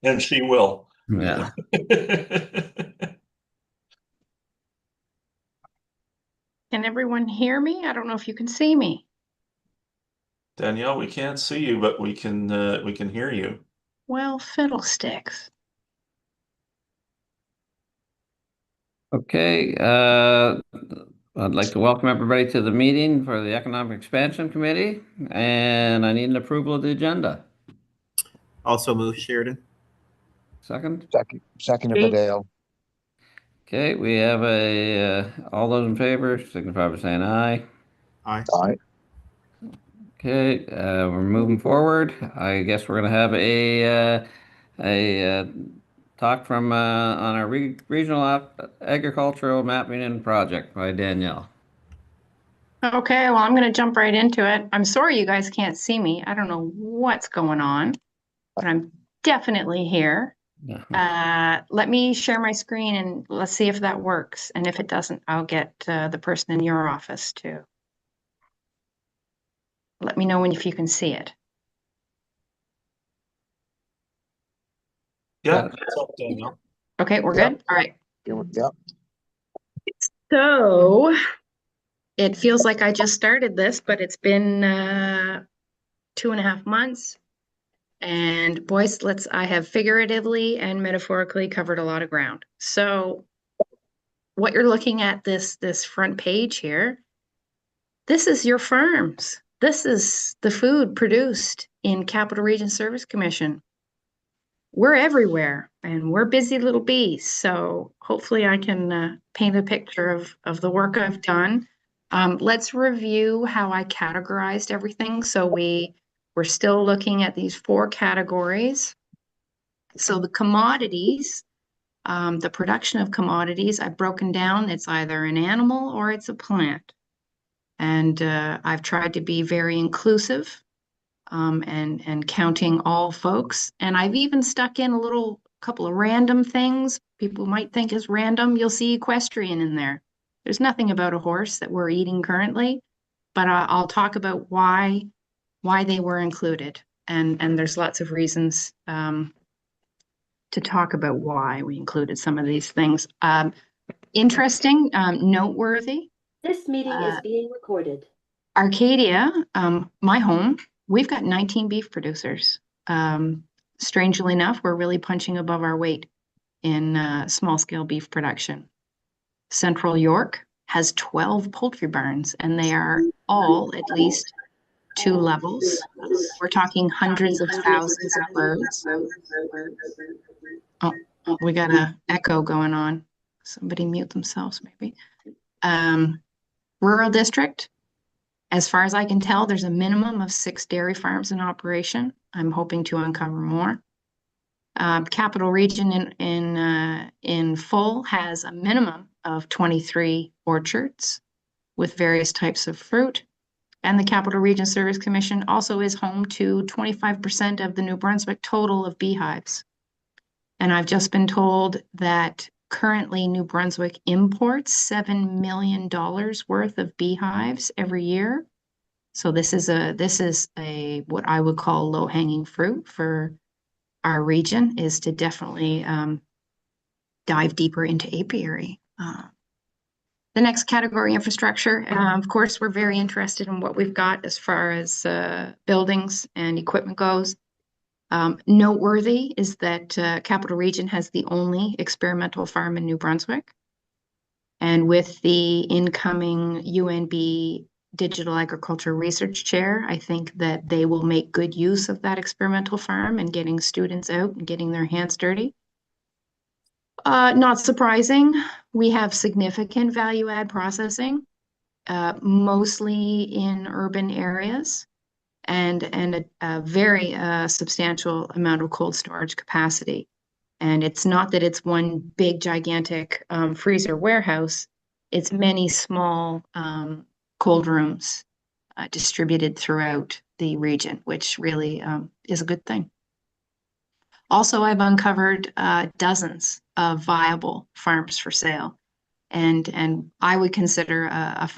And she will. Yeah. Can everyone hear me? I don't know if you can see me. Danielle, we can't see you, but we can hear you. Well, fiddlesticks. Okay. I'd like to welcome everybody to the meeting for the Economic Expansion Committee, and I need an approval of the agenda. Also move, Sheridan. Second. Second of Dale. Okay, we have all those in favor, signify by saying aye. Aye. Aye. Okay, we're moving forward. I guess we're gonna have a talk from on our regional agricultural mapping and project by Danielle. Okay, well, I'm going to jump right into it. I'm sorry you guys can't see me. I don't know what's going on, but I'm definitely here. Let me share my screen and let's see if that works. And if it doesn't, I'll get the person in your office to let me know if you can see it. Yeah, it's up, Danielle. Okay, we're Yep. good. All right. Yep. So it feels like I just started this, but it's been 2.5 months. And boys, I have figuratively and metaphorically covered a lot of ground. So what you're looking at this front page here, this is your farms. This is the food produced in Capital Region Service Commission. We're everywhere and we're busy little bees. So hopefully I can paint a picture of the work I've done. Let's review how I categorized everything. So we're still looking at these 4 categories. So the commodities, the production of commodities, I've broken down. It's either an animal or it's a plant. And I've tried to be very inclusive and counting all folks. And I've even stuck in a couple of random things people might think is random. You'll see equestrian in there. There's nothing about a horse that we're eating currently, but I'll talk about why they were included. And there's lots of reasons to talk about why we included some of these things. Interesting, noteworthy. This meeting is being recorded. Arcadia, my home, we've got 19 beef producers. Strangely enough, we're really punching above our weight in small scale beef production. Central York has 12 poultry barns, and they are all at least 2 levels. We're talking hundreds of thousands of birds. Oh, we got an echo going on. Somebody mute themselves, maybe. Rural district, as far as I can tell, there's a minimum of 6 dairy farms in operation. I'm hoping to uncover more. Capital Region in full has a minimum of 23 orchards with various types of fruit. And the Capital Region Service Commission also is home to 25% of the New Brunswick total of beehives. And I've just been told that currently New Brunswick imports $7 million worth of beehives every year. So this is a what I would call low-hanging fruit for our region, is to definitely dive deeper into apiary. The next category, infrastructure. Of course, we're very interested in what we've got as far as buildings and equipment goes. Noteworthy is that Capital Region has the only experimental farm in New Brunswick. And with the incoming UNB Digital Agriculture Research Chair, I think that they will make good use of that experimental farm and getting students out and getting their hands dirty. Not surprising, we have significant value add processing, mostly in urban areas, and a very substantial amount of cold storage capacity. And it's not that it's one big gigantic freezer warehouse, it's many small cold rooms distributed throughout the region, which really is a good thing. Also, I've uncovered dozens of viable farms for sale. And I would consider a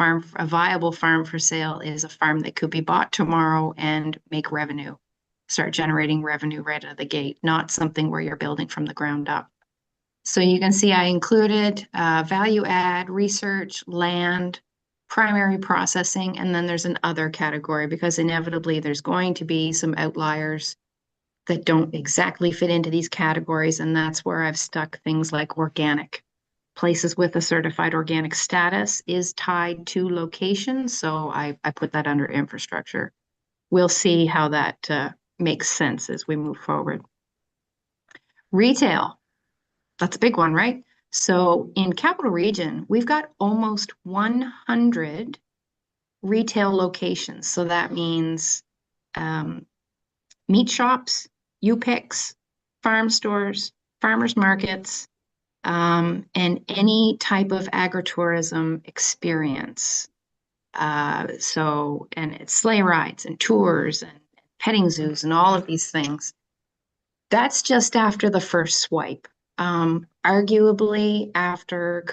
viable farm for sale is a farm that could be bought tomorrow and make revenue. start generating revenue right out of the gate, not something where you're building from the ground up. So you can see I included value add, research, land, primary processing, and then there's an other category because inevitably there's going to be some outliers that don't exactly fit into these categories. And that's where I've stuck things like organic. Places with a certified organic status is tied to location. So I put that under infrastructure. We'll see how that makes sense as we move forward. Retail, that's a big one, right? So in Capital Region, we've got almost 100 retail locations. So that means meat shops, U-Picks, farm stores, farmers markets, and any type of agritourism experience. And it's sleigh rides and tours and petting zoos and all of these things. That's just after the first swipe. Arguably, after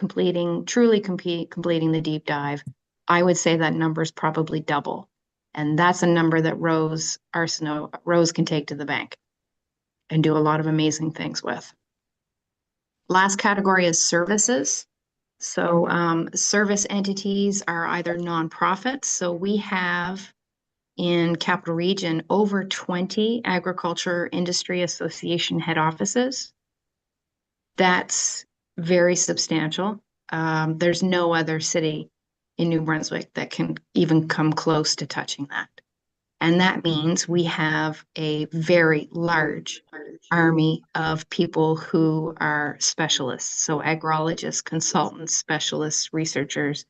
truly completing the deep dive, I would say that number is probably double. And that's a number that Rose can take to the bank and do a lot of amazing things with. Last category is services. So service entities are either nonprofits. So we have in Capital Region over 20 Agriculture Industry Association head offices. That's very substantial. There's no other city in New Brunswick that can even come close to touching that. And that means we have a very large army of people who are specialists. So agrologists, consultants, specialists, researchers,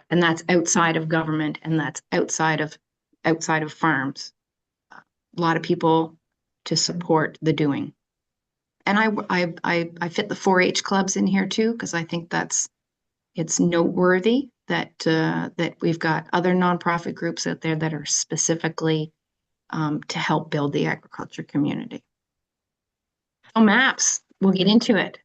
and that's outside of government and that's outside of farms. A lot of people to support the doing. And I fit the 4-H clubs in here too, because I think it's noteworthy that we've got other nonprofit groups out there that are specifically to help build the agriculture community. So maps, we'll get into it.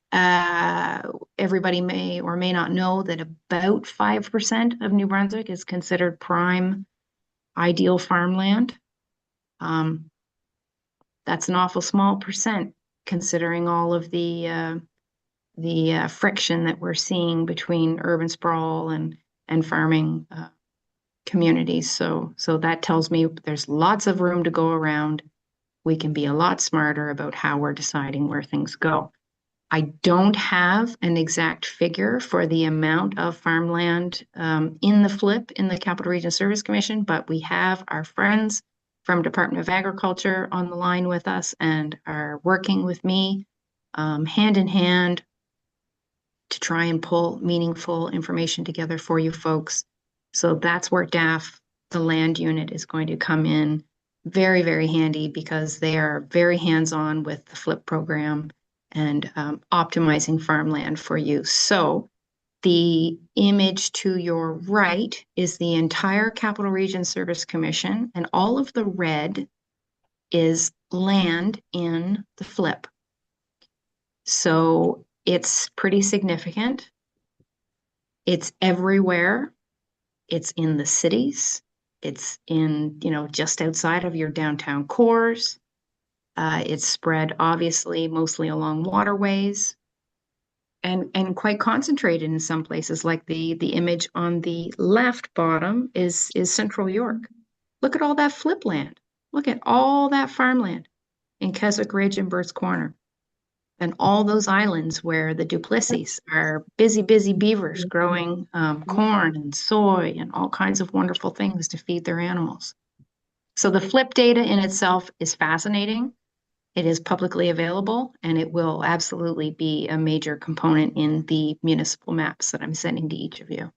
Everybody may or may not know that about 5% of New Brunswick is considered prime ideal farmland. That's an awful small percent considering all of the friction that we're seeing between urban sprawl and farming communities. So that tells me there's lots of room to go around. We can be a lot smarter about how we're deciding where things go. I don't have an exact figure for the amount of farmland in the FLIP, in the Capital Region Service Commission, but we have our friends from Department of Agriculture on the line with us and are working with me hand in hand to try and pull meaningful information together for you folks. So that's where DAF, the land unit, is going to come in very, very handy because they are very hands-on with the FLIP program and optimizing farmland for use. So the image to your right is the entire Capital Region Service Commission, and all of the red is land in the FLIP. So it's pretty significant. It's everywhere. It's in the cities. It's in, just outside of your downtown cores. It's spread obviously mostly along waterways and quite concentrated in some places, like the image on the left bottom is Central York. Look at all that FLIP land. Look at all that farmland in Keswick Ridge and Burt's Corner. And all those islands where the Duplessis are busy beavers growing corn and soy and all kinds of wonderful things to feed their animals. So the FLIP data in itself is fascinating. It is publicly available, and it will absolutely be a major component in the municipal maps that I'm sending to each of you.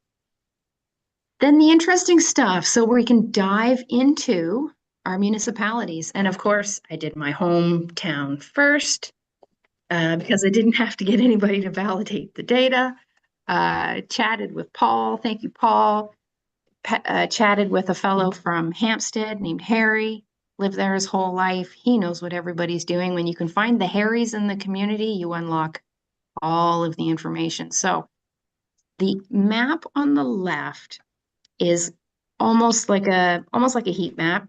Then the interesting stuff. So we can dive into our municipalities. And of course, I did my hometown first. Because I didn't have to get anybody to validate the data. Chatted with Paul. Thank you, Paul. Chatted with a fellow from Hampstead named Harry. Lived there his whole life. He knows what everybody's doing. When you can find the Harrys in the community, you unlock all of the information. So the map on the left is almost like a heat map.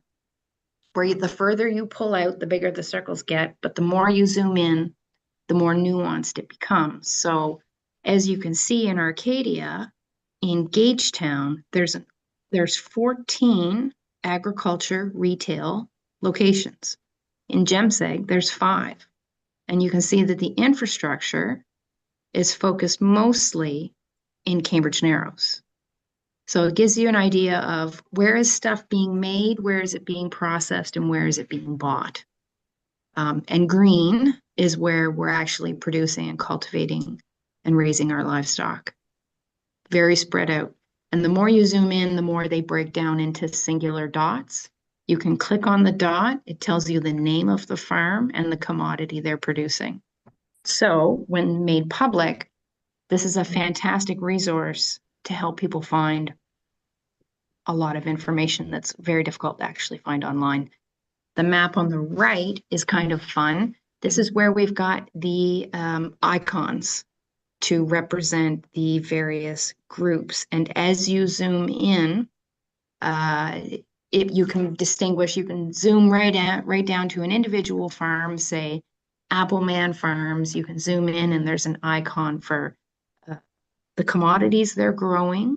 the further you pull out, the bigger the circles get, but the more you zoom in, the more nuanced it becomes. So as you can see in Arcadia, in Gagetown, there's 14 agriculture retail locations. In Jemseg, there's 5. And you can see that the infrastructure is focused mostly in Cambridge Narrows. So it gives you an idea of where is stuff being made, where is it being processed, and where is it being bought. And green is where we're actually producing and cultivating and raising our livestock. Very spread out. And the more you zoom in, the more they break down into singular dots. You can click on the dot. It tells you the name of the farm and the commodity they're producing. So when made public, this is a fantastic resource to help people find a lot of information that's very difficult to actually find online. The map on the right is kind of fun. This is where we've got the icons to represent the various groups. And as you zoom in, if you can distinguish, you can zoom right down to an individual farm, say Appleman Farms. You can zoom in and there's an icon for the commodities they're growing.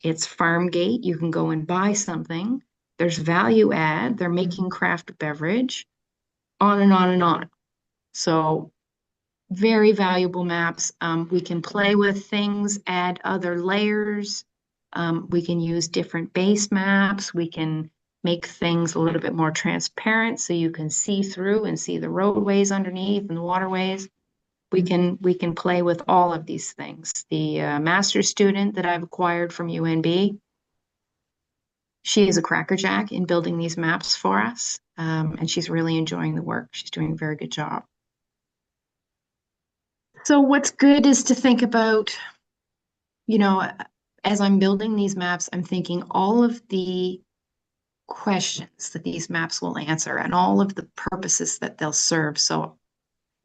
It's farm gate. You can go and buy something. There's value add. They're making craft beverage, on and on and on. So very valuable maps. We can play with things, add other layers. We can use different base maps. We can make things a little bit more transparent so you can see through and see the roadways underneath and the waterways. We can play with all of these things. The master's student that I've acquired from UNB, she is a crackerjack in building these maps for us, and she's really enjoying the work. She's doing a very good job. So what's good is to think about, you know, as I'm building these maps, I'm thinking all of the questions that these maps will answer and all of the purposes that they'll serve. So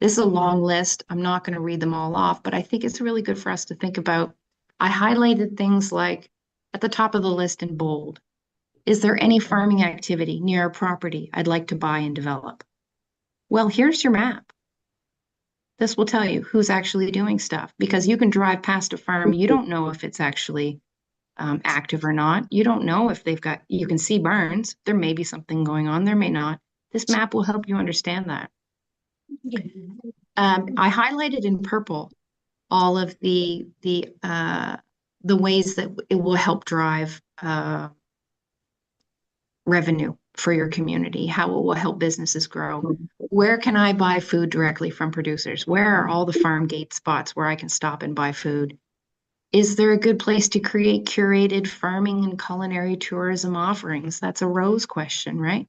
this is a long list. I'm not going to read them all off, but I think it's really good for us to think about. I highlighted things like at the top of the list in bold. Is there any farming activity near a property I'd like to buy and develop? Well, here's your map. This will tell you who's actually doing stuff, because you can drive past a farm. You don't know if it's actually active or not. You don't know if they've got, you can see barns. There may be something going on. There may not. This map will help you understand that. I highlighted in purple all of the ways that it will help drive revenue for your community, how it will help businesses grow. Where can I buy food directly from producers? Where are all the farm gate spots where I can stop and buy food? Is there a good place to create curated farming and culinary tourism offerings? That's a Rose question, right?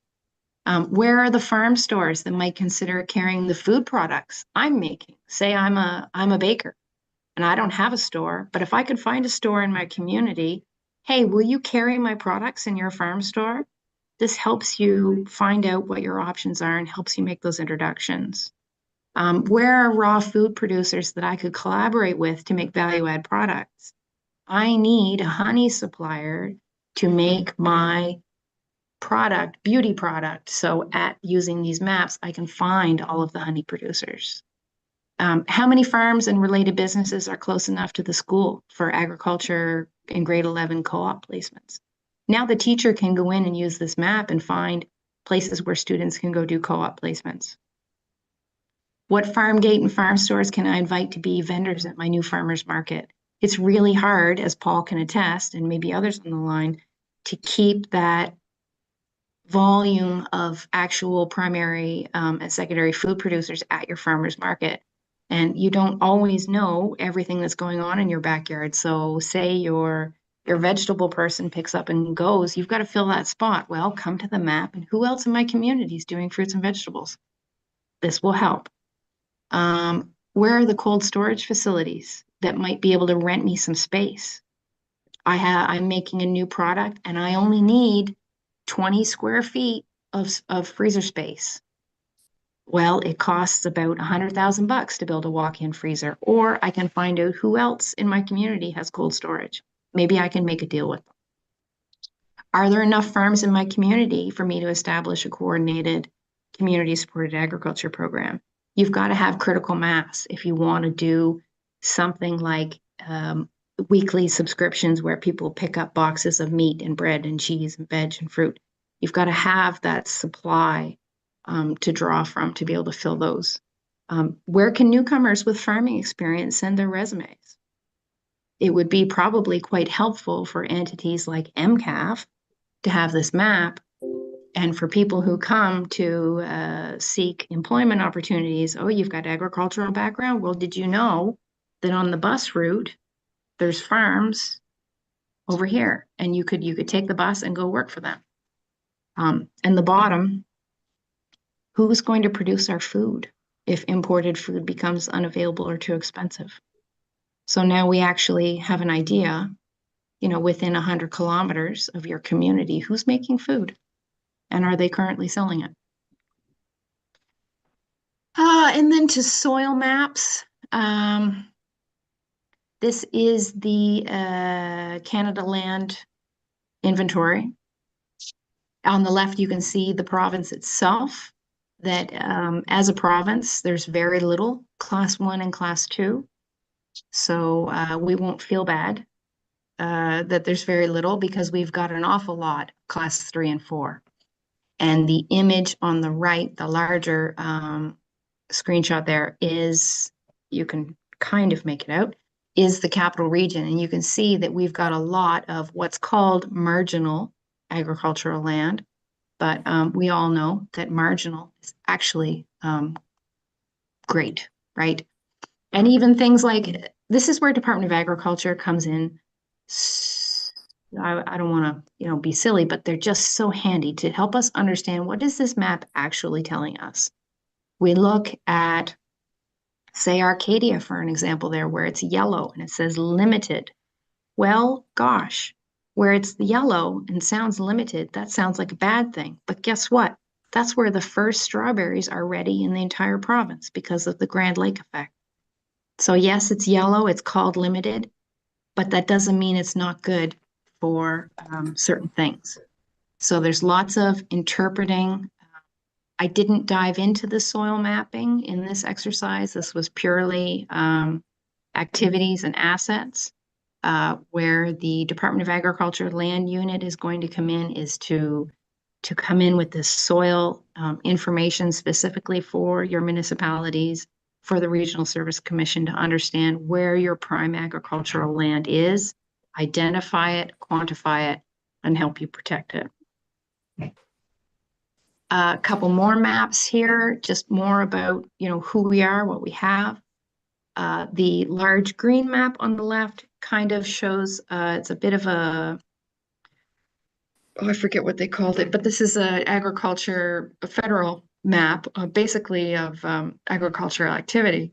Where are the farm stores that might consider carrying the food products I'm making? Say I'm a baker and I don't have a store, but if I could find a store in my community, hey, will you carry my products in your farm store? This helps you find out what your options are and helps you make those introductions. Where are raw food producers that I could collaborate with to make value add products? I need a honey supplier to make my product, beauty product. So at using these maps, I can find all of the honey producers. How many farms and related businesses are close enough to the school for agriculture in grade 11 co-op placements? Now the teacher can go in and use this map and find places where students can go do co-op placements. What farm gate and farm stores can I invite to be vendors at my new farmers market? It's really hard, as Paul can attest, and maybe others on the line, to keep that volume of actual primary and secondary food producers at your farmers market. And you don't always know everything that's going on in your backyard. So say your vegetable person picks up and goes, you've got to fill that spot. Well, come to the map and who else in my community is doing fruits and vegetables? This will help. Where are the cold storage facilities that might be able to rent me some space? I'm making a new product and I only need 20 square feet of freezer space. Well, it costs about $100,000 to build a walk-in freezer, or I can find out who else in my community has cold storage. Maybe I can make a deal with them. Are there enough farms in my community for me to establish a coordinated community-supported agriculture program? You've got to have critical mass if you want to do something like weekly subscriptions where people pick up boxes of meat and bread and cheese and veg and fruit. You've got to have that supply to draw from to be able to fill those. Where can newcomers with farming experience send their resumes? It would be probably quite helpful for entities like MCAF to have this map, and for people who come to seek employment opportunities. Oh, you've got agricultural background. Well, did you know that on the bus route, there's farms over here, and you could take the bus and go work for them. And the bottom, who's going to produce our food if imported food becomes unavailable or too expensive? So now we actually have an idea, within 100 kilometers of your community, who's making food and are they currently selling it? And then to soil maps. This is the Canada Land Inventory. On the left, you can see the province itself, that as a province, there's very little Class 1 and Class 2. So we won't feel bad that there's very little, because we've got an awful lot Class 3 and 4. And the image on the right, the larger screenshot there is, you can kind of make it out, is the capital region. And you can see that we've got a lot of what's called marginal agricultural land. But we all know that marginal is actually great, right? And even things like, this is where Department of Agriculture comes in. I don't want to, be silly, but they're just so handy to help us understand, what is this map actually telling us? We look at, say, Arcadia for an example there, where it's yellow and it says limited. Well, gosh, where it's yellow and sounds limited, that sounds like a bad thing. But guess what? That's where the first strawberries are ready in the entire province because of the Grand Lake effect. So yes, it's yellow, it's called limited, but that doesn't mean it's not good for certain things. So there's lots of interpreting. I didn't dive into the soil mapping in this exercise. This was purely activities and assets. Where the Department of Agriculture Land Unit is going to come in is to come in with this soil information specifically for your municipalities, for the Regional Service Commission to understand where your prime agricultural land is, identify it, quantify it, and help you protect it. A couple more maps here, just more about, who we are, what we have. The large green map on the left kind of shows, it's a bit of a, I forget what they called it, but this is a federal map, basically of agricultural activity.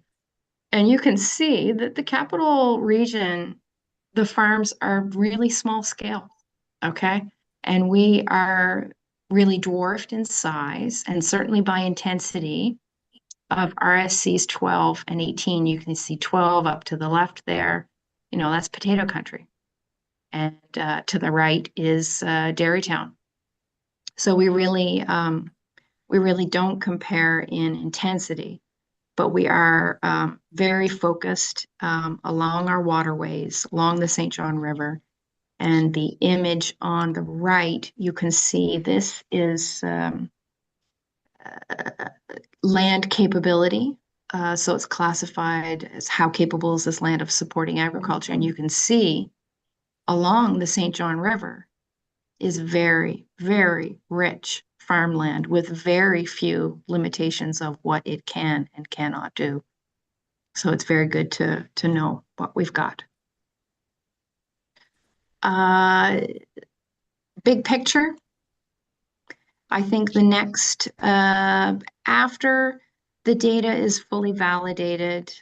And you can see that the capital region, the farms are really small scale, okay? And we are really dwarfed in size and certainly by intensity of RSCs 12 and 18. You can see 12 up to the left there, that's potato country. And to the right is Dairytown. So we really don't compare in intensity, but we are very focused along our waterways, along the St. John River. And the image on the right, you can see this is land capability. So it's classified as how capable is this land of supporting agriculture. And you can see along the St. John River is very, very rich farmland with very few limitations of what it can and cannot do. So it's very good to know what we've got. Big picture. I think the next, after the data is fully validated,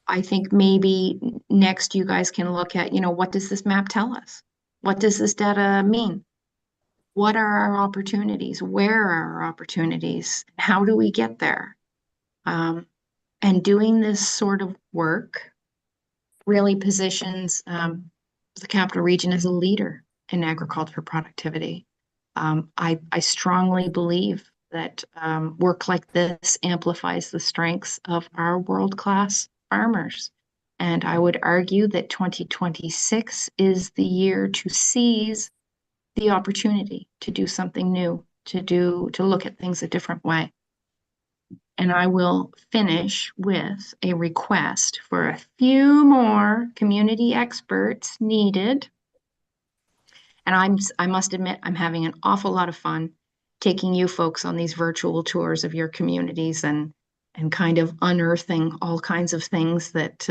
I think maybe next you guys can look at, what does this map tell us? What does this data mean? What are our opportunities? Where are our opportunities? How do we get there? And doing this sort of work really positions the capital region as a leader in agriculture productivity. I strongly believe that work like this amplifies the strengths of our world-class farmers. And I would argue that 2026 is the year to seize the opportunity to do something new, to look at things a different way. And I will finish with a request for a few more community experts needed. And I must admit, I'm having an awful lot of fun taking you folks on these virtual tours of your communities and kind of unearthing all kinds of things that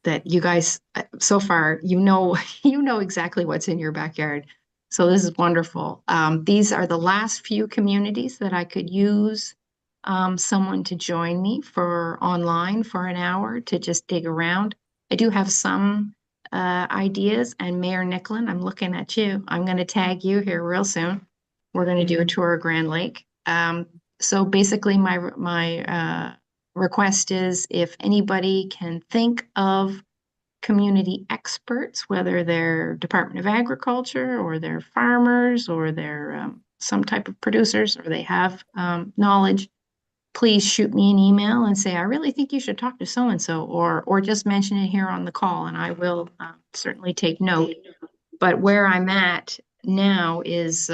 that you guys so far you know exactly what's in your backyard. So this is wonderful. These are the last few communities that I could use someone to join me for online for an hour to just dig around. I do have some ideas, and Mayor Nicklin, I'm looking at you. I'm going to tag you here real soon. We're going to do a tour of Grand Lake. So basically my request is if anybody can think of community experts, whether they're Department of Agriculture or they're farmers or they're some type of producers or they have knowledge, please shoot me an email and say, I really think you should talk to so-and-so, or just mention it here on the call, and I will certainly take note. But where I'm at now is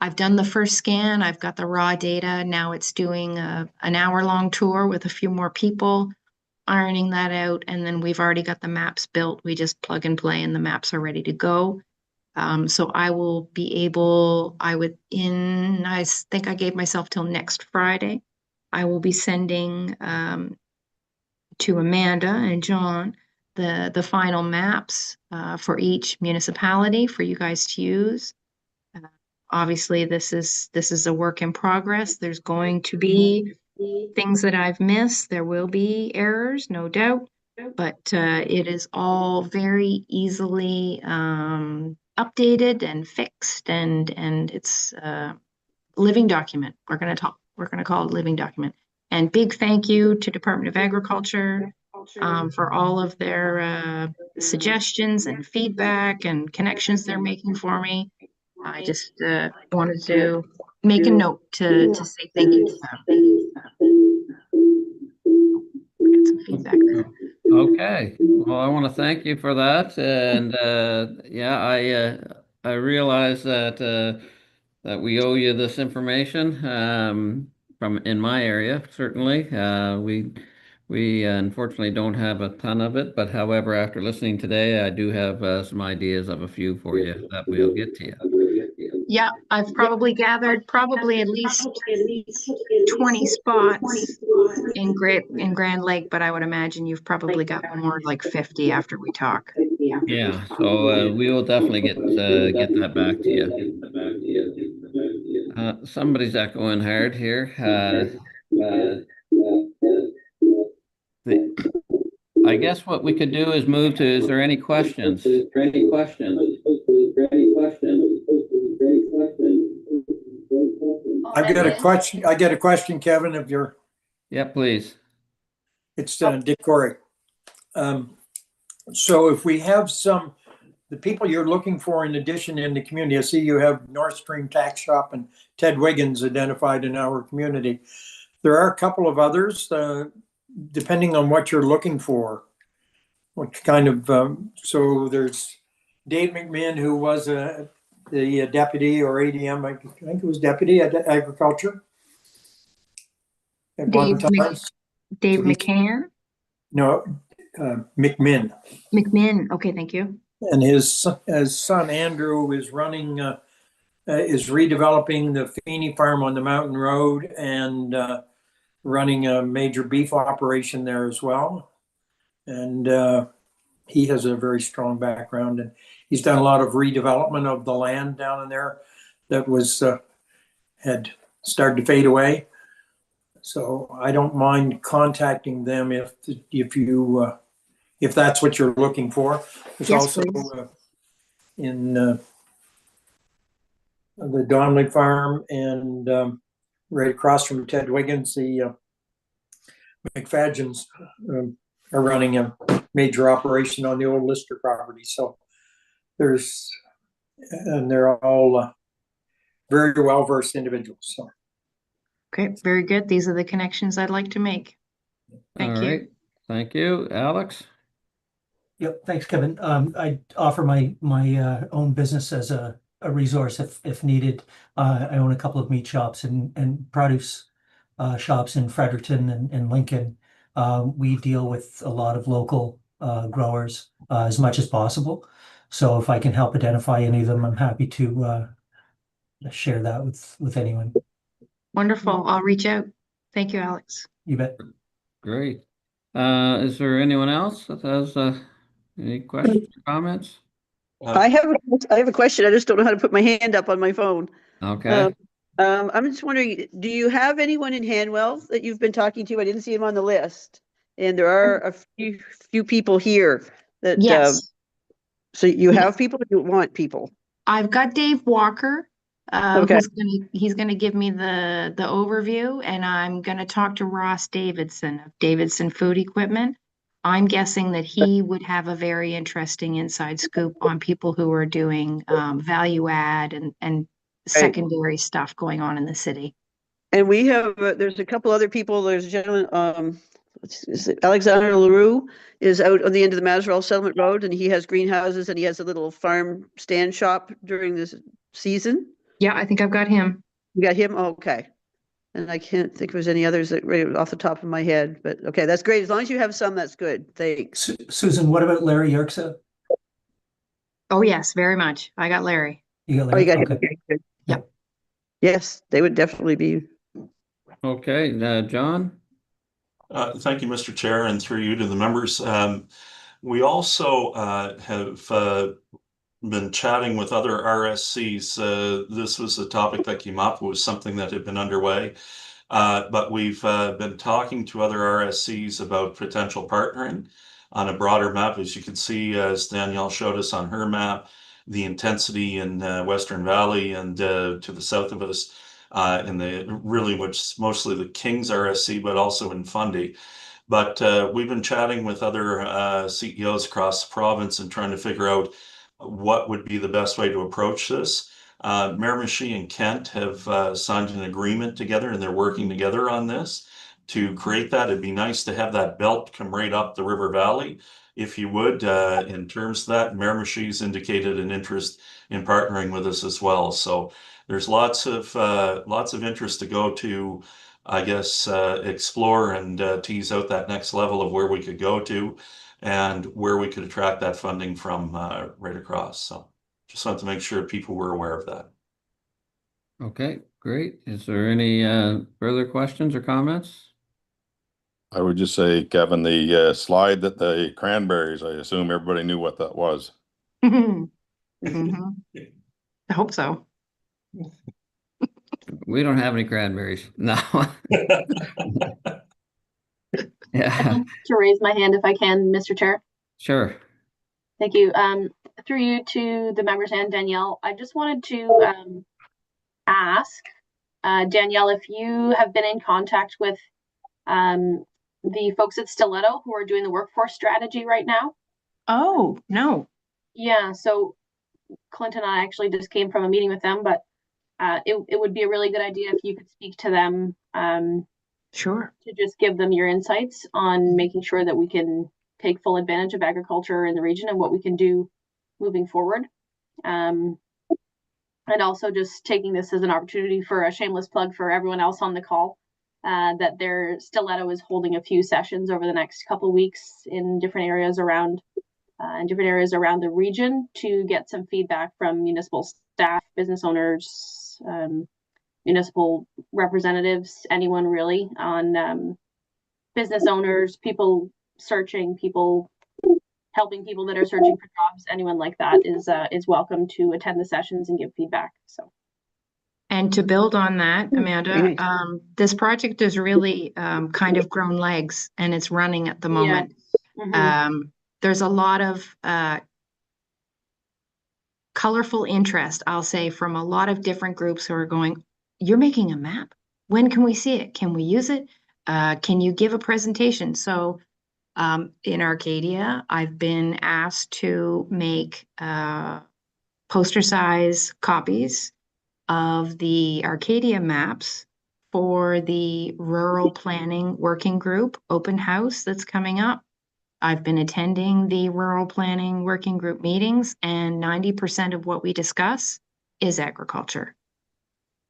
I've done the first scan. I've got the raw data. Now it's doing an hour-long tour with a few more people, ironing that out. And then we've already got the maps built. We just plug and play and the maps are ready to go. So I will be able, I think I gave myself till next Friday. I will be sending to Amanda and John the final maps for each municipality for you guys to use. Obviously, this is a work in progress. There's going to be things that I've missed. There will be errors, no doubt, but it is all very easily updated and fixed, and it's a living document. We're going to call it a living document. And big thank you to Department of Agriculture for all of their suggestions and feedback and connections they're making for me. I just wanted to make a note to say thank you to them. Get some feedback there. Okay, well, I want to thank you for that, and yeah, I realize that that we owe you this information from in my area. Certainly, we unfortunately don't have a ton of it, but however, after listening today, I do have some ideas of a few for you that we'll get to you. Yeah, I've probably gathered at least 20 spots in Grand Lake, but I would imagine you've probably got more like 50 after we talk. Yeah, so we will definitely get that back to you. Somebody's echoing hard here. I guess what we could do is move to, is there any questions? I've got a question. I get a question, Kevin, if you're. Yeah, please. It's Dick Corey. So if we have the people you're looking for in addition in the community, I see you have North Stream Tax Shop and Ted Wiggins identified in our community. There are a couple of others, depending on what you're looking for. What kind of, so there's Dave McMinn, who was the deputy or ADM, I think it was deputy at Agriculture. At Dave so McCann? No, McMinn. McMinn, okay, thank you. And his son Andrew is running, is redeveloping the Feeney Farm on the Mountain Road and running a major beef operation there as well. And he has a very strong background, and he's done a lot of redevelopment of the land down in there that was had started to fade away. So I don't mind contacting them if that's what you're looking for. There's Yes, also please. In the Donnelly Farm and right across from Ted Wiggins, the McFadgens are running a major operation on the old Lister property. So they're all very well-versed individuals, so. Okay, very good. These are the connections I'd like to make. Thank All you. right. Thank you. Alex? Yep, thanks, Kevin. I offer my own business as a resource if needed. I own a couple of meat shops and produce shops in Fredericton and Lincoln. We deal with a lot of local growers as much as possible. So if I can help identify any of them, I'm happy to share that with anyone. Wonderful. I'll reach out. Thank you, Alex. You bet. Great. Is there anyone else that has any questions or comments? I have a question. I just don't know how to put my hand up on my phone. Okay. I'm just wondering, do you have anyone in Hanwell that you've been talking to? I didn't see him on the list. And there are a few people here that, Yes. so you Yes. have people, or you want people? I've got Dave Walker, Okay. he's gonna give me the overview, and I'm gonna talk to Ross Davidson of Davidson Food Equipment. I'm guessing that he would have a very interesting inside scoop on people who are doing value add and secondary stuff going on in the city. And we have, there's a couple other people. There's a gentleman, is it Alexander LaRue is out on the end of the Masrell Settlement Road, and he has greenhouses and he has a little farm stand shop during this season. Yeah, I think I've got him. You got him? Oh, okay. And I can't think if there's any others that right off the top of my head, but okay, that's great. As long as you have some, that's good. Thanks. Susan, what about Larry Yerxa? Oh, yes, very much. I got Larry. You got Oh, Larry? you got him. Okay. Okay, good. Yep. Yes, they would definitely be. Okay, John? Thank you, Mr. Chair, and through you to the members. We also have been chatting with other RSCs. This was a topic that came up, was something that had been underway. But we've been talking to other RSCs about potential partnering on a broader map. As you can see, as Danielle showed us on her map, the intensity in Western Valley and to the south of us in which mostly the Kings RSC, but also in Fundy. But we've been chatting with other CEOs across the province and trying to figure out what would be the best way to approach this. Miramichi and Kent have signed an agreement together, and they're working together on this to create that. It'd be nice to have that belt come right up the River Valley, if you would. In terms of that, Miramichi's indicated an interest in partnering with us as well. So there's lots of interest to go to, I guess, explore and tease out that next level of where we could go to and where we could attract that funding from right across. So just wanted to make sure people were aware of that. Okay, great. Is there any further questions or comments? I would just say, Kevin, the slide that the cranberries, I assume everybody knew what that was. Mhm. I hope so. We don't have any cranberries. No. I'd Yeah, like to raise my hand if I can, Mr. Chair. sure. Thank you. Through you to the members and Danielle, I just wanted to ask Danielle if you have been in contact with the folks at Stiletto who are doing the workforce strategy right now. Oh, no. Yeah, so Clinton and I actually just came from a meeting with them, but it would be a really good idea if you could speak to them Sure. to just give them your insights on making sure that we can take full advantage of agriculture in the region and what we can do moving forward. And also just taking this as an opportunity for a shameless plug for everyone else on the call, that their Stiletto is holding a few sessions over the next couple of weeks in different areas around the region to get some feedback from municipal staff, business owners, municipal representatives, anyone really, on business owners, people searching, people helping people that are searching for jobs. Anyone like that is welcome to attend the sessions and give feedback. So. And to build on that, Amanda, very nice. this project has really kind of grown legs, and it's running at the moment. There's a lot of colorful interest, I'll say, from a lot of different groups who are going, you're making a map. When can we see it? Can we use it? Can you give a presentation? So in Arcadia, I've been asked to make poster size copies of the Arcadia maps for the Rural Planning Working Group open house that's coming up. I've been attending the Rural Planning Working Group meetings, and 90% of what we discuss is agriculture.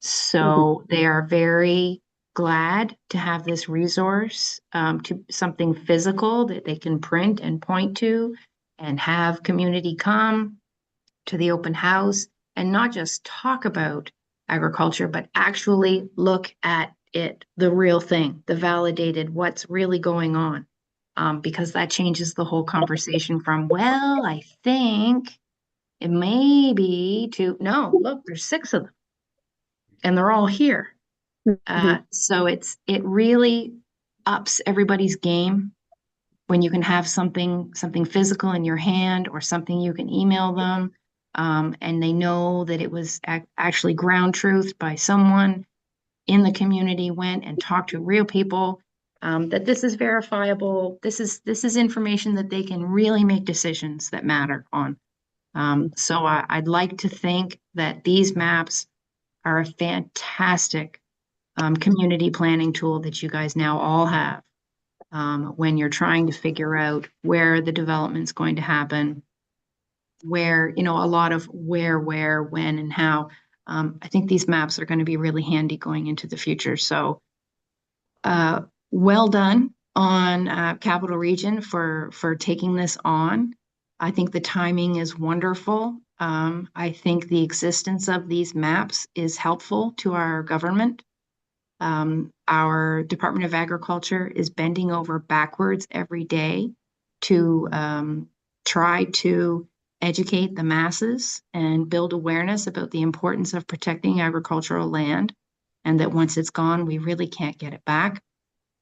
So they are very glad to have this resource, to something physical that they can print and point to and have community come to the open house and not just talk about agriculture, but actually look at it, the real thing, the validated, what's really going on. Because that changes the whole conversation from, well, I think it may be, to, no, look, there's 6 of them and they're all here. So it really ups everybody's game when you can have something physical in your hand or something you can email them, and they know that it was actually ground truth by someone in the community, went and talked to real people, that this is verifiable. This is information that they can really make decisions that matter on. So I'd like to think that these maps are a fantastic community planning tool that you guys now all have, when you're trying to figure out where the development's going to happen, where, a lot of where, when, and how. I think these maps are going to be really handy going into the future. So well done on Capital Region for taking this on. I think the timing is wonderful. I think the existence of these maps is helpful to our government. Our Department of Agriculture is bending over backwards every day to try to educate the masses and build awareness about the importance of protecting agricultural land, and that once it's gone, we really can't get it back.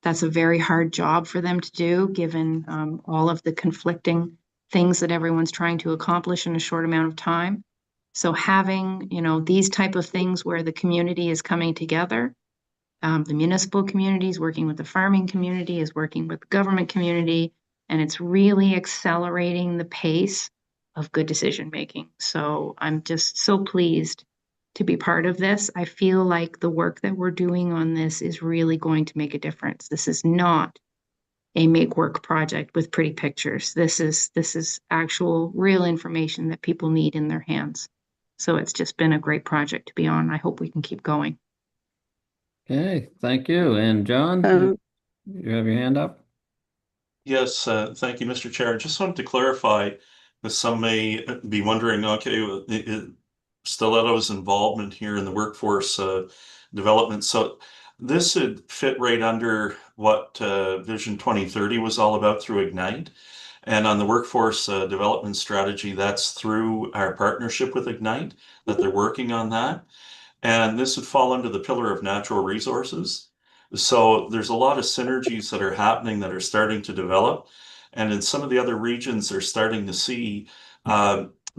That's a very hard job for them to do, given all of the conflicting things that everyone's trying to accomplish in a short amount of time. So having, these type of things where the community is coming together, the municipal community is working with the farming community, is working with the government community, and it's really accelerating the pace of good decision making. So I'm just so pleased to be part of this. I feel like the work that we're doing on this is really going to make a difference. This is not a make work project with pretty pictures. This is actual real information that people need in their hands. So it's just been a great project to be on. I hope we can keep going. Okay, thank you. And John, you have your hand up? Yes, thank you, Mr. Chair. I just wanted to clarify, because some may be wondering, okay, Stiletto's involvement here in the workforce development. So this would fit right under what Vision 2030 was all about through Ignite. And on the workforce development strategy, that's through our partnership with Ignite, that they're working on that. And this would fall under the pillar of natural resources. So there's a lot of synergies that are happening that are starting to develop. And in some of the other regions, they're starting to see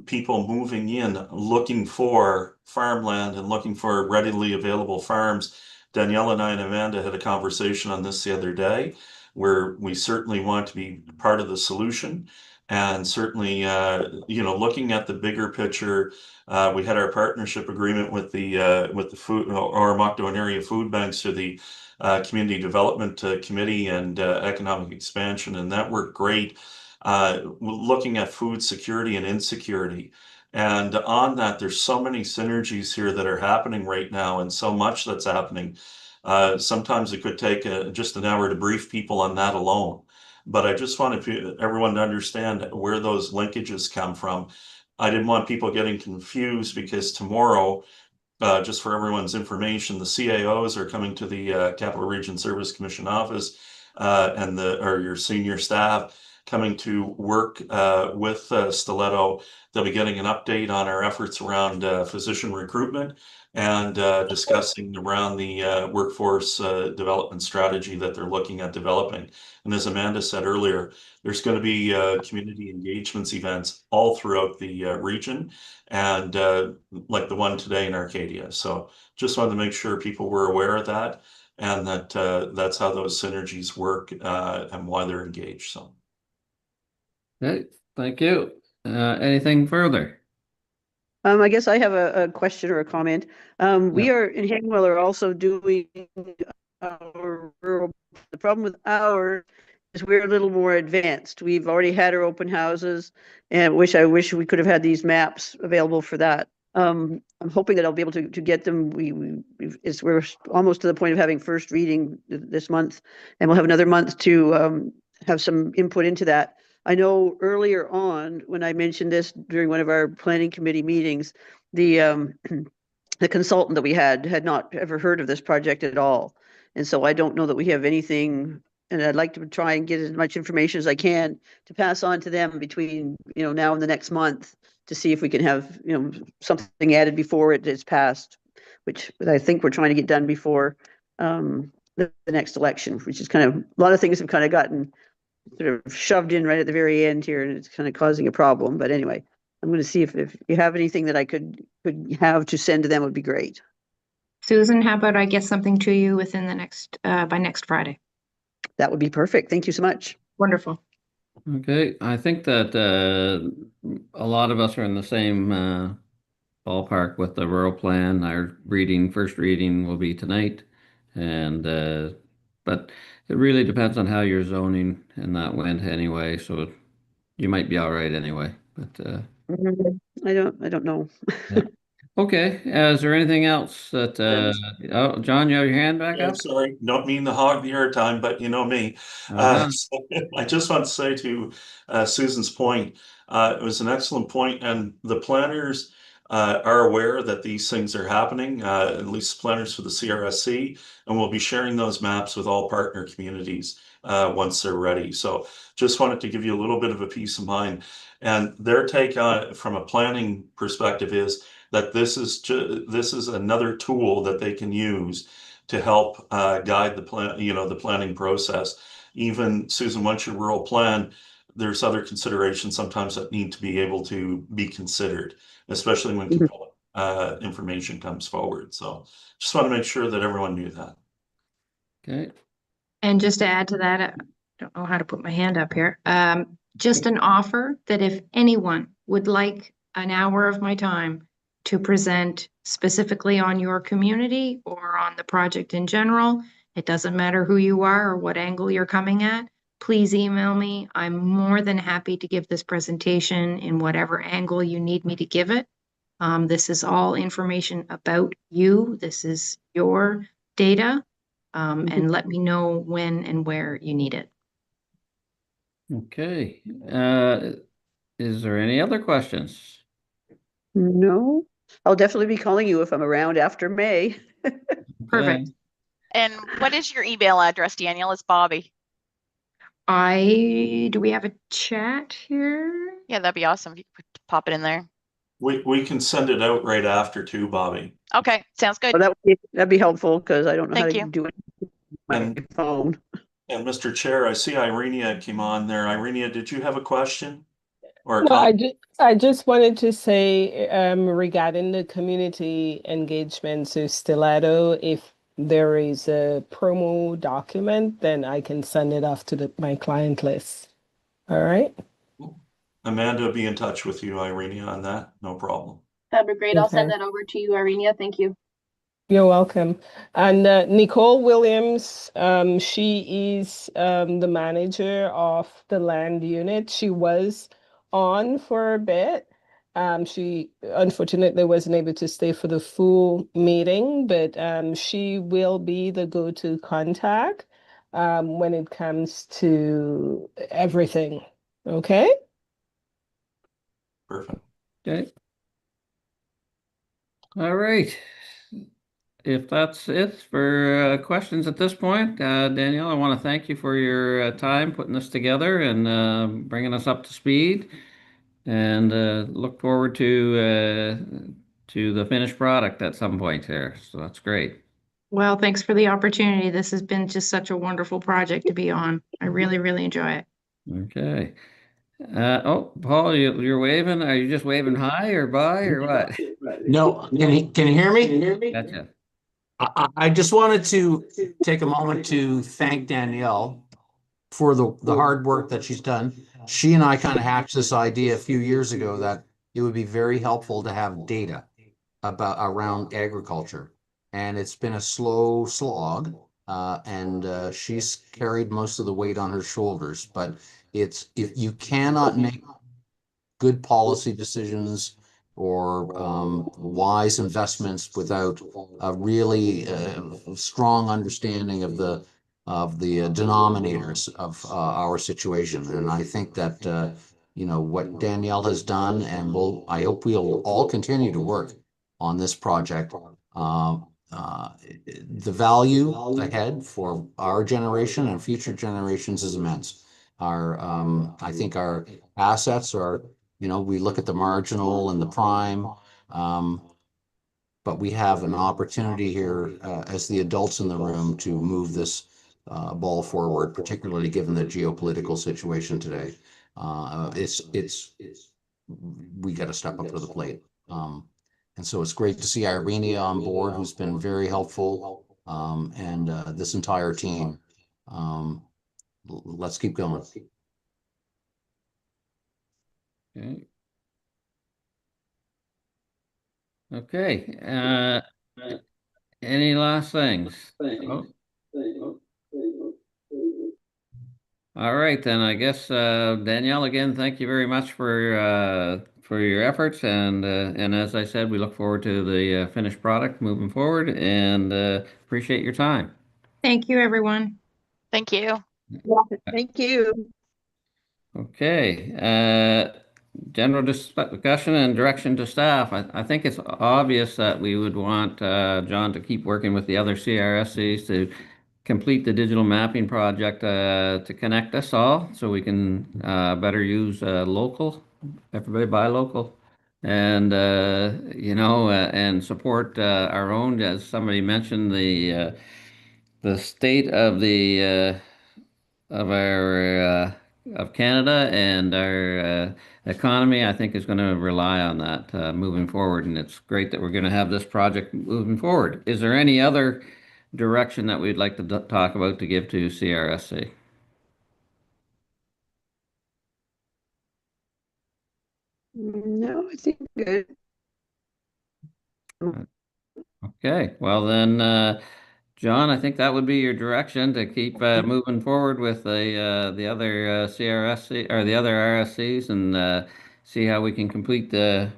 people moving in, looking for farmland and looking for readily available farms. Danielle and I and Amanda had a conversation on this the other day, where we certainly want to be part of the solution. And certainly, looking at the bigger picture, we had our partnership agreement with the food Oromocto area food banks through the Community Development Committee and Economic Expansion, and that worked great. Looking at food security and insecurity, and on that, there's so many synergies here that are happening right now, and so much that's happening. Sometimes it could take just an hour to brief people on that alone. But I just wanted everyone to understand where those linkages come from. I didn't want people getting confused, because tomorrow, just for everyone's information, the CAOs are coming to the Capital Region Service Commission office, and your senior staff coming to work with Stiletto. They'll be getting an update on our efforts around physician recruitment and discussing around the workforce development strategy that they're looking at developing. And as Amanda said earlier, there's going to be community engagements events all throughout the region, and like the one today in Arcadia. So just wanted to make sure people were aware of that, and that that's how those synergies work and why they're engaged. So. Okay, thank you. Anything further? I guess I have a question or a comment. We are in Hangwell are also doing our rural. The problem with ours is we're a little more advanced. We've already had our open houses, and I wish we could have had these maps available for that. I'm hoping that I'll be able to get them. We're almost to the point of having first reading this month, and we'll have another month to have some input into that. I know earlier on, when I mentioned this during one of our planning committee meetings, the the consultant that we had not ever heard of this project at all. And so I don't know that we have anything, and I'd like to try and get as much information as I can to pass on to them between, now and the next month to see if we can have, something added before it is passed, which I think we're trying to get done before the next election, which is kind of, a lot of things have kind of gotten sort of shoved in right at the very end here, and it's kind of causing a problem. But anyway, I'm going to see if you have anything that I could have to send to them would be great. Susan, how about I get something to you within the by next Friday? That would be perfect. Thank you so much. Wonderful. Okay, I think that a lot of us are in the same ballpark with the rural plan. Our first reading will be tonight, and but it really depends on how you're zoning and that went anyway. So you might be all right anyway. But I don't know. yeah. Okay. Is there anything else that? Oh, John, you have your hand back I'm up. sorry, don't mean to hog the airtime, but you know me. So I just want to say to Susan's point, it was an excellent point, and the planners are aware that these things are happening, at least planners for the CRSC, and we'll be sharing those maps with all partner communities once they're ready. So just wanted to give you a little bit of a peace of mind. And their take on it from a planning perspective is that this is another tool that they can use to help guide the plan, the planning process. Even Susan, once your rural plan, there's other considerations sometimes that need to be able to be considered, especially when compelling information comes forward. So just want to make sure that everyone knew that. Okay. And just to add to that, I don't know how to put my hand up here. Just an offer that if anyone would like an hour of my time to present specifically on your community or on the project in general, it doesn't matter who you are or what angle you're coming at, please email me. I'm more than happy to give this presentation in whatever angle you need me to give it. This is all information about you. This is your data. And let me know when and where you need it. Okay. Is there any other questions? No, I'll definitely be calling you if I'm around after May. Perfect. Okay. And what is your email address, Danielle? It's Bobby. Do we have a chat here? Yeah, that'd be awesome if you could pop it in there. We can send it out right after too, Bobby. Okay, sounds good. Oh, that'd be helpful because I don't know how Thank to you. do it with my And- phone. And Mr. Chair, I see Irenia came on there. Irenia, did you have a question? Or a No, comment? I just wanted to say regarding the community engagement, so Stiletto, if there is a promo document, then I can send it off to my client list. All right. Amanda will be in touch with you, Irenia, on that. No problem. That'd be great. I'll send Okay. that over to you, Irenia. Thank you. You're welcome. And Nicole Williams, she is the manager of the land unit. She was on for a bit. She unfortunately wasn't able to stay for the full meeting, but she will be the go-to contact when it comes to everything. Okay? Perfect. Okay. All right. If that's it for questions at this point, Danielle, I want to thank you for your time putting this together and bringing us up to speed, and look forward to the finished product at some point here. So that's great. Well, thanks for the opportunity. This has been just such a wonderful project to be on. I really, really enjoy it. Okay. Oh, Paul, you're waving. Are you just waving hi or bye or what? No, can you hear me? Gotcha. I just wanted to take a moment to thank Danielle for the hard work that she's done. She and I kind of hatched this idea a few years ago that it would be very helpful to have data around agriculture. And it's been a slow slog, and she's carried most of the weight on her shoulders. But if you cannot make good policy decisions or wise investments without a really strong understanding of the denominators of our situation. And I think that what Danielle has done, and I hope we'll all continue to work on this project. The value ahead for our generation and future generations is immense. I think our assets are, we look at the marginal and the prime, but we have an opportunity here as the adults in the room to move this ball forward, particularly given the geopolitical situation today. We got to step up to the plate. And so it's great to see Irene on board, who's been very helpful, and this entire team. Let's keep going. Okay. Okay. Any last things? Oh. All right, then I guess Danielle, again, thank you very much for your efforts, and as I said, we look forward to the finished product moving forward, and appreciate your time. Thank you, everyone. Thank you. Thank you. Okay. General discussion and direction to staff. I think it's obvious that we would want John to keep working with the other CRSCs to complete the digital mapping project to connect us all so we can better use local, everybody buy local, and and support our own, as somebody mentioned, the state of of Canada and our economy, I think, is going to rely on that moving forward. And it's great that we're going to have this project moving forward. Is there any other direction that we'd like to talk about to give to CRSC? No, I think good. Okay, well then, John, I think that would be your direction to keep moving forward with the other CRSC or the other RSCs, and see how we can complete the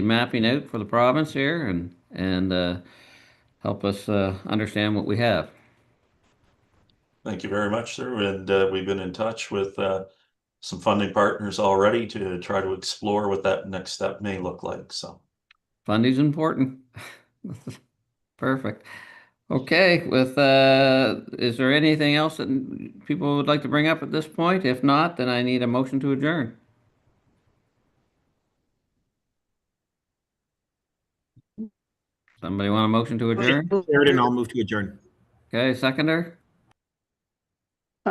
mapping out for the province here, and help us understand what we have. Thank you very much, sir. And we've been in touch with some funding partners already to try to explore what that next step may look like. So funding's important. Perfect. Okay, is there anything else that people would like to bring up at this point? If not, then I need a motion to adjourn. Somebody want a motion to adjourn? Sheridan, I'll move to adjourn. Okay, seconder?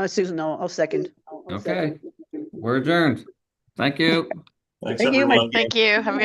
Susan, I'll second. Okay, we're adjourned. Thank you. thanks, Thank you. everyone. Thank you. Have a good